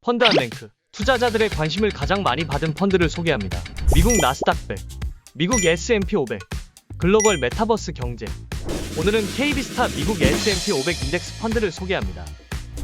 펀드 한 랭크, 투자자들의 관심을 가장 많이 받은 펀드를 소개합니다. 미국 나스닥 100, 미국 S&P 500, 글로벌 메타버스 경제. 오늘은 KB스타 미국 S&P 500 인덱스 펀드를 소개합니다.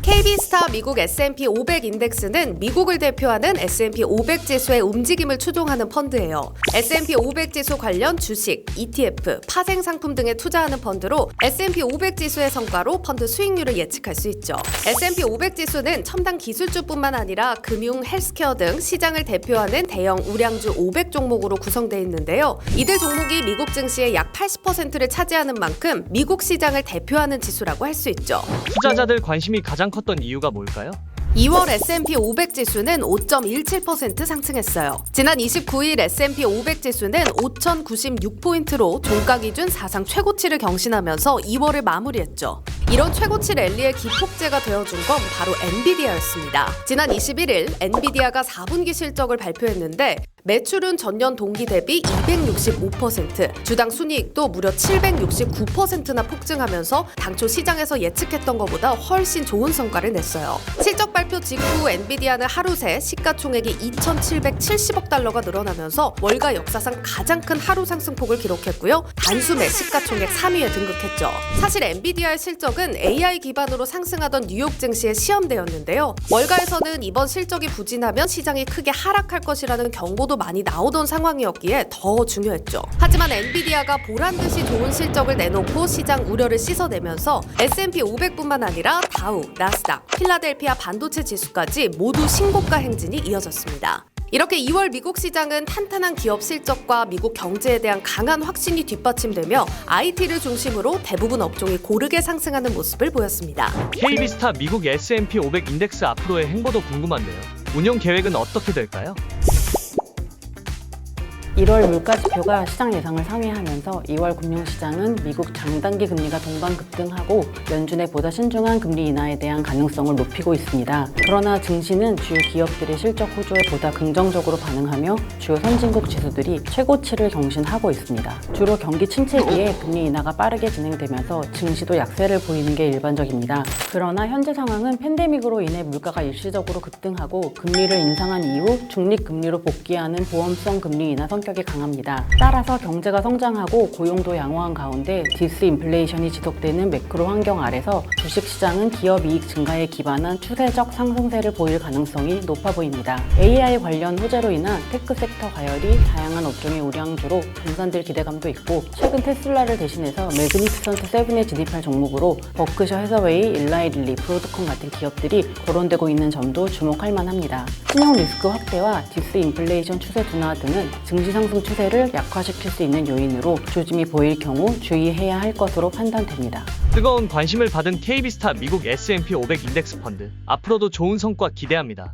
KB스타 미국 S&P 500 인덱스는 미국을 대표하는 S&P 500 지수의 움직임을 추종하는 펀드예요. S&P 500 지수 관련 주식, ETF, 파생 상품 등에 투자하는 펀드로 S&P 500 지수의 성과로 펀드 수익률을 예측할 수 있죠. S&P 500 지수는 첨단 기술주뿐만 아니라 금융, 헬스케어 등 시장을 대표하는 대형 우량주 500 종목으로 구성되어 있는데요. 이들 종목이 미국 증시의 약 80%를 차지하는 만큼 미국 시장을 대표하는 지수라고 할 수 있죠. 투자자들 관심이 가장 컸던 이유가 뭘까요? 2월 S&P 500 지수는 5.17% 상승했어요. 지난 29일 S&P 500 지수는 5,096포인트로 종가 기준 사상 최고치를 경신하면서 2월을 마무리했죠. 이런 최고치 랠리의 기폭제가 되어준 건 바로 엔비디아였습니다. 지난 21일 엔비디아가 4분기 실적을 발표했는데 매출은 전년 동기 대비 265%, 주당 순이익도 무려 769%나 폭증하면서 당초 시장에서 예측했던 것보다 훨씬 좋은 성과를 냈어요. 실적 발표 직후 엔비디아는 하루 새 시가총액이 2,770억 달러가 늘어나면서 월가 역사상 가장 큰 하루 상승폭을 기록했고요. 단숨에 시가총액 3위에 등극했죠. 사실 엔비디아의 실적은 AI 기반으로 상승하던 뉴욕 증시의 시험대였는데요. 월가에서는 이번 실적이 부진하면 시장이 크게 하락할 것이라는 경고도 많이 나오던 상황이었기에 더 중요했죠. 하지만 엔비디아가 보란듯이 좋은 실적을 내놓고 시장 우려를 씻어내면서 S&P 500뿐만 아니라 다우, 나스닥, 필라델피아 반도체 지수까지 모두 신고가 행진이 이어졌습니다. 이렇게 2월 미국 시장은 탄탄한 기업 실적과 미국 경제에 대한 강한 확신이 뒷받침되며 IT를 중심으로 대부분 업종이 고르게 상승하는 모습을 보였습니다. KB스타 미국 S&P 500 인덱스 앞으로의 행보도 궁금한데요. 운용 계획은 어떻게 될까요? 1월 물가지표가 시장 예상을 상회하면서 2월 금융시장은 미국 장단기 금리가 동반 급등하고 연준의 보다 신중한 금리 인하에 대한 가능성을 높이고 있습니다. 그러나 증시는 주요 기업들의 실적 호조에 보다 긍정적으로 반응하며 주요 선진국 지수들이 최고치를 경신하고 있습니다. 주로 경기 침체기에 금리 인하가 빠르게 진행되면서 증시도 약세를 보이는 게 일반적입니다. 그러나 현재 상황은 팬데믹으로 인해 물가가 일시적으로 급등하고 금리를 인상한 이후 중립금리로 복귀하는 보험성 금리 인하 성격이 강합니다. 따라서 경제가 성장하고 고용도 양호한 가운데 디스인플레이션이 지속되는 매크로 환경 아래서 주식시장은 기업 이익 증가에 기반한 추세적 상승세를 보일 가능성이 높아 보입니다. AI 관련 호재로 인한 테크 섹터 가열이 다양한 업종의 우량주로 분산될 기대감도 있고 최근 테슬라를 대신해서 매그니피선트 7에 진입할 종목으로 버크셔 해서웨이, 일라이릴리, 브로드컴 같은 기업들이 거론되고 있는 점도 주목할 만합니다. 신용 리스크 확대와 디스인플레이션 추세 둔화 등은 증시 상승 추세를 약화시킬 수 있는 요인으로 조짐이 보일 경우 주의해야 할 것으로 판단됩니다. 뜨거운 관심을 받은 KB스타 미국 S&P 500 인덱스 펀드. 앞으로도 좋은 성과 기대합니다.